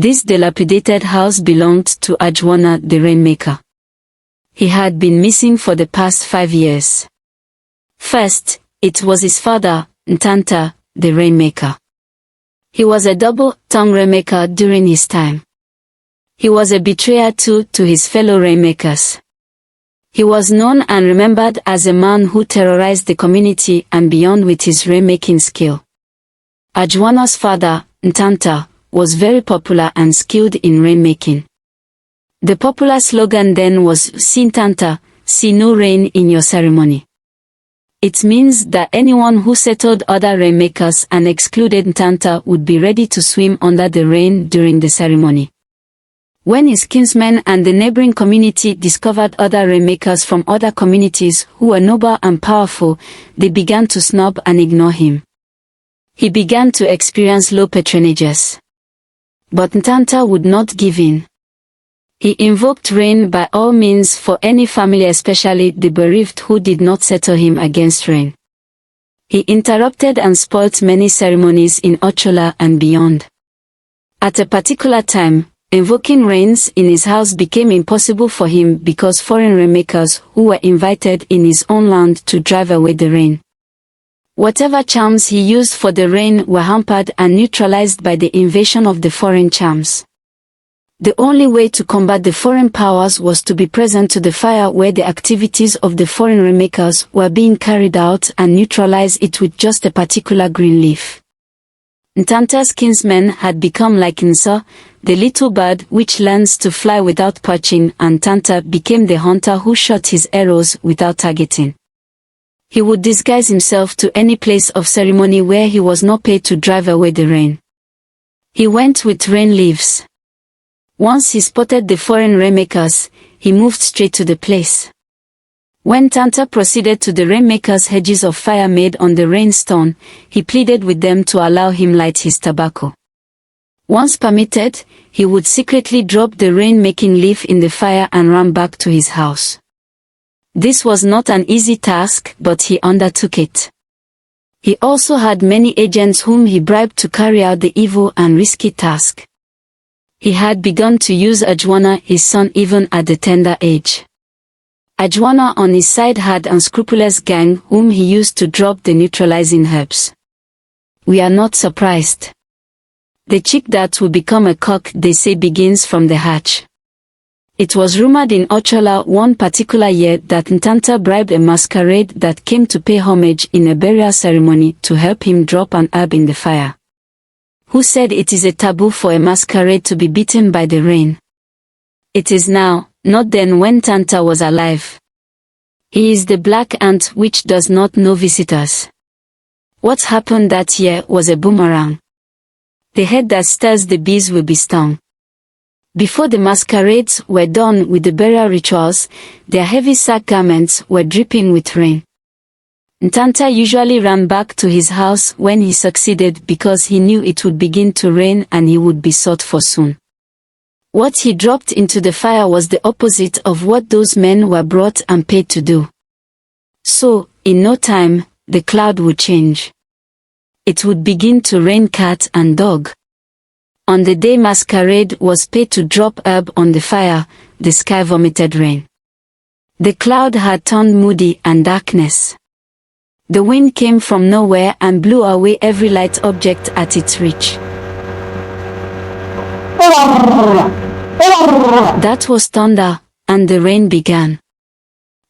This dilapidated house belonged to Ajuana the rainmaker. He had been missing for the past 5 years. First, it was his father, Ntanta, the rainmaker. He was a double-tongued rainmaker during his time. He was a betrayer too to his fellow rainmakers. He was known and remembered as a man who terrorized the community and beyond with his rainmaking skill. Ajuana's father, Ntanta, was very popular and skilled in rainmaking. The popular slogan then was "See Ntanta, see no rain in your ceremony." It means that anyone who settled other rainmakers and excluded Ntanta would be ready to swim under the rain during the ceremony. When his kinsmen and the neighboring community discovered other rainmakers from other communities who were noble and powerful, they began to snub and ignore him. He began to experience low patronages. But Ntanta would not give in. He invoked rain by all means for any family, especially the bereaved who did not settle him against rain. He interrupted and spoilt many ceremonies in Ochola and beyond. At a particular time, invoking rains in his house became impossible for him because foreign rainmakers who were invited in his own land to drive away the rain. Whatever charms he used for the rain were hampered and neutralized by the invasion of the foreign charms. The only way to combat the foreign powers was to be present to the fire where the activities of the foreign rainmakers were being carried out and neutralize it with just a particular green leaf. Ntanta's kinsmen had become like Nsa, the little bird which learns to fly without perching, and Ntanta became the hunter who shot his arrows without targeting. He would disguise himself to any place of ceremony where he was not paid to drive away the rain. He went with rain leaves. Once he spotted the foreign rainmakers, he moved straight to the place. When Ntanta proceeded to the rainmakers' hedges of fire made on the rainstone, he pleaded with them to allow him light his tobacco. Once permitted, he would secretly drop the rain-making leaf in the fire and run back to his house. This was not an easy task, but he undertook it. He also had many agents whom he bribed to carry out the evil and risky task. He had begun to use Ajuana, his son, even at the tender age. Ajuana on his side had an unscrupulous gang whom he used to drop the neutralizing herbs. We are not surprised. The chick that will become a cock, they say, begins from the hatch. It was rumored in Ochola one particular year that Ntanta bribed a masquerade that came to pay homage in a burial ceremony to help him drop an herb in the fire. Who said it is a taboo for a masquerade to be beaten by the rain? It is now, not then when Ntanta was alive. He is the black ant which does not know visitors. What happened that year was a boomerang. The head that stirs the bees will be stung. Before the masquerades were done with the burial rituals, their heavy sack garments were dripping with rain. Ntanta usually ran back to his house when he succeeded because he knew it would begin to rain and he would be sought for soon. What he dropped into the fire was the opposite of what those men were brought and paid to do. So, in no time, the cloud would change. It would begin to rain cat and dog. On the day masquerade was paid to drop herb on the fire, the sky vomited rain. The cloud had turned moody and darkness. The wind came from nowhere and blew away every light object at its reach. That was thunder, and the rain began.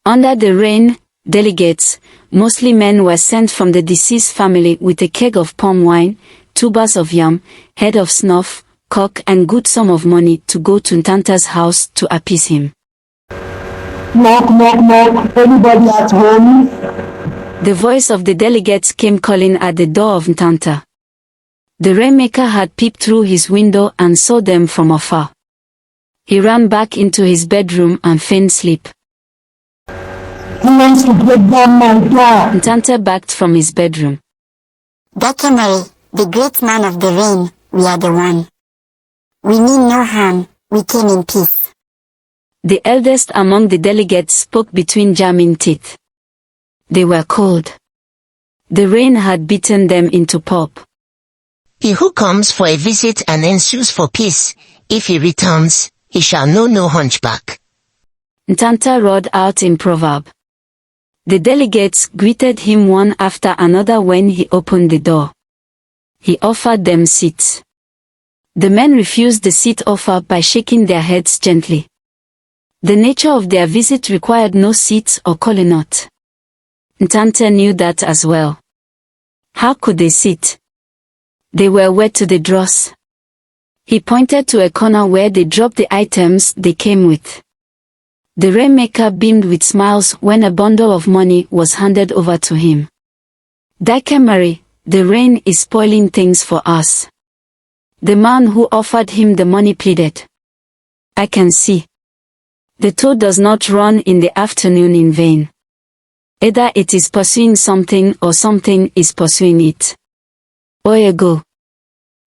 Under the rain, delegates, mostly men, were sent from the deceased family with a keg of palm wine, tubers of yam, head of snuff, cock, and good sum of money to go to Ntanta's house to appease him. Knock, knock, knock, anybody at home? The voice of the delegates came calling at the door of Ntanta. The rainmaker had peeped through his window and saw them from afar. He ran back into his bedroom and feigned sleep. Who wants to break down my door? Ntanta backed from his bedroom. Documentary, the great man of the rain, we are the one. We mean no harm, we came in peace. The eldest among the delegates spoke between jamming teeth. They were cold. The rain had beaten them into pulp. He who comes for a visit and then sues for peace, if he returns, he shall know no hunchback. Ntanta roared out in proverb. The delegates greeted him one after another when he opened the door. He offered them seats. The men refused the seat offer by shaking their heads gently. The nature of their visit required no seats or kolinot. Ntanta knew that as well. How could they sit? They were wet to the dross. He pointed to a corner where they dropped the items they came with. The rainmaker beamed with smiles when a bundle of money was handed over to him. Daikamari, the rain is spoiling things for us. The man who offered him the money pleaded. I can see. The toad does not run in the afternoon in vain. Either it is pursuing something or something is pursuing it. Oyego.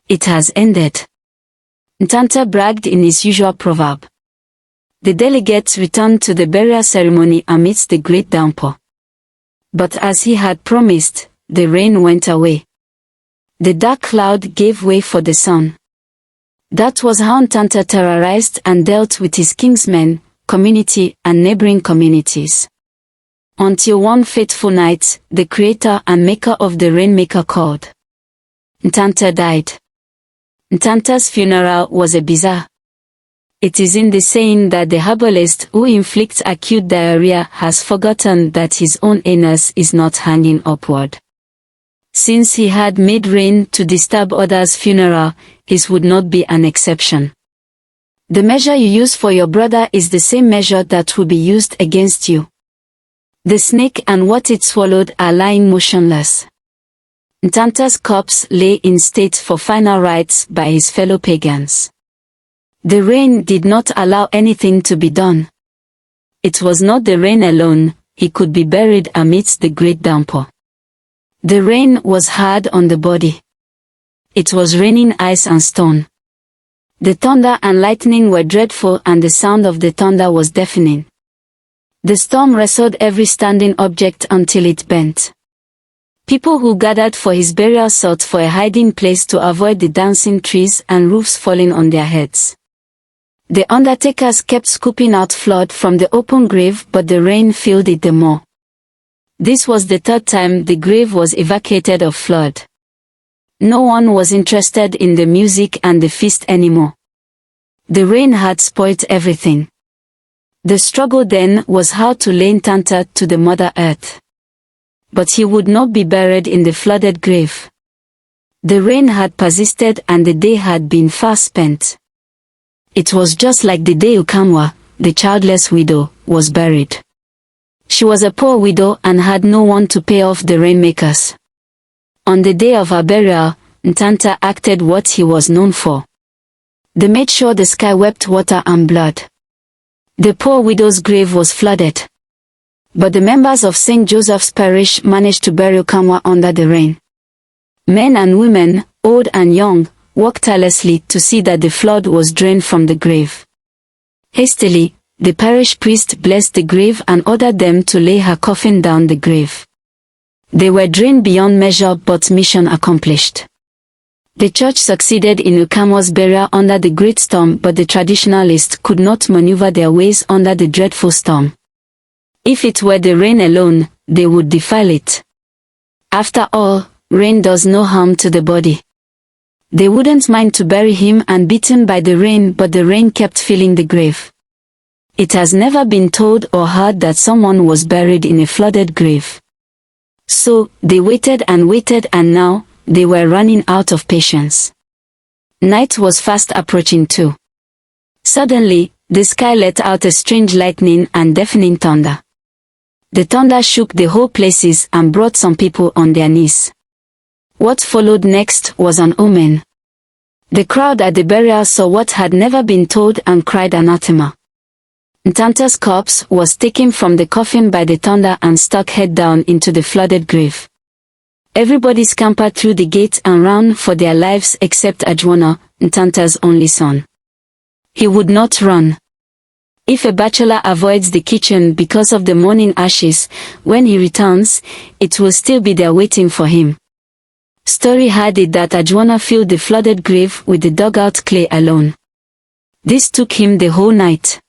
It has ended. Ntanta bragged in his usual proverb. The delegates returned to the burial ceremony amidst the great downpour. But as he had promised, the rain went away. The dark cloud gave way for the sun. That was how Ntanta terrorized and dealt with his kinsmen, community, and neighboring communities. Until one fateful night, the creator and maker of the rainmaker called. Ntanta died. Ntanta's funeral was a bizarre. It is in the saying that the herbalist who inflicts acute diarrhea has forgotten that his own anus is not hanging upward. Since he had made rain to disturb others' funeral, his would not be an exception. The measure you use for your brother is the same measure that will be used against you. The snake and what it swallowed are lying motionless. Ntanta's corpse lay in state for final rites by his fellow pagans. The rain did not allow anything to be done. It was not the rain alone, he could be buried amidst the great downpour. The rain was hard on the body. It was raining ice and stone. The thunder and lightning were dreadful and the sound of the thunder was deafening. The storm wrestled every standing object until it bent. People who gathered for his burial sought for a hiding place to avoid the dancing trees and roofs falling on their heads. The undertakers kept scooping out flood from the open grave, but the rain filled it the more. This was the third time the grave was evacuated of flood. No one was interested in the music and the feast anymore. The rain had spoiled everything. The struggle then was how to lay Ntanta to the Mother Earth. But he would not be buried in the flooded grave. The rain had persisted and the day had been far spent. It was just like the day Ukamwa, the childless widow, was buried. She was a poor widow and had no one to pay off the rainmakers. On the day of her burial, Ntanta acted what he was known for. They made sure the sky wept water and blood. The poor widow's grave was flooded. But the members of St. Joseph's Parish managed to bury Ukamwa under the rain. Men and women, old and young, worked tirelessly to see that the flood was drained from the grave. Hastily, the parish priest blessed the grave and ordered them to lay her coffin down the grave. They were drained beyond measure, but mission accomplished. The church succeeded in Ukamwa's burial under the great storm, but the traditionalists could not maneuver their ways under the dreadful storm. If it were the rain alone, they would defile it. After all, rain does no harm to the body. They wouldn't mind to bury him unbeaten by the rain, but the rain kept filling the grave. It has never been told or heard that someone was buried in a flooded grave. So, they waited and waited, and now, they were running out of patience. Night was fast approaching too. Suddenly, the sky let out a strange lightning and deafening thunder. The thunder shook the whole places and brought some people on their knees. What followed next was an omen. The crowd at the burial saw what had never been told and cried anathema. Ntanta's corpse was taken from the coffin by the thunder and stuck head down into the flooded grave. Everybody scampered through the gate and ran for their lives except Ajuana, Ntanta's only son. He would not run. If a bachelor avoids the kitchen because of the morning ashes, when he returns, it will still be there waiting for him. Story had it that Ajuana filled the flooded grave with the dug-out clay alone. This took him the whole night.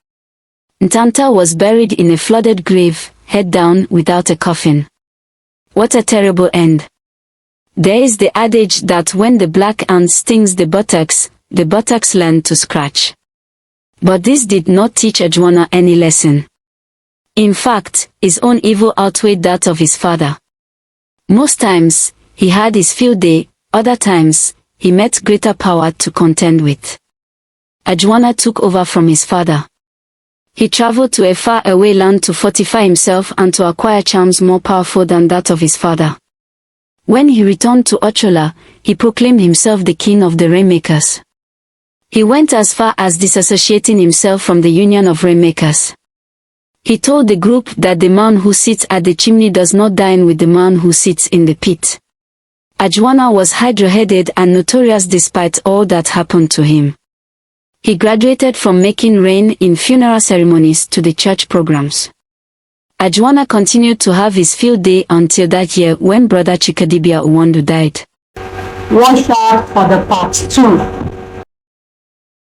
Ntanta was buried in a flooded grave, head down, without a coffin. What a terrible end. There is the adage that when the black ant stings the buttocks learn to scratch. But this did not teach Ajuana any lesson. In fact, his own evil outweighed that of his father. Most times, he had his field day, other times, he met greater power to contend with. Ajuana took over from his father. He traveled to a far-away land to fortify himself and to acquire charms more powerful than that of his father. When he returned to Ochola, he proclaimed himself the king of the rainmakers. He went as far as disassociating himself from the union of rainmakers. He told the group that the man who sits at the chimney does not dine with the man who sits in the pit. Ajuana was hydra-headed and notorious despite all that happened to him. He graduated from making rain in funeral ceremonies to the church programs. Ajuana continued to have his field day until that year when brother Chikadibia Uwandu died. Watch out for the part 2.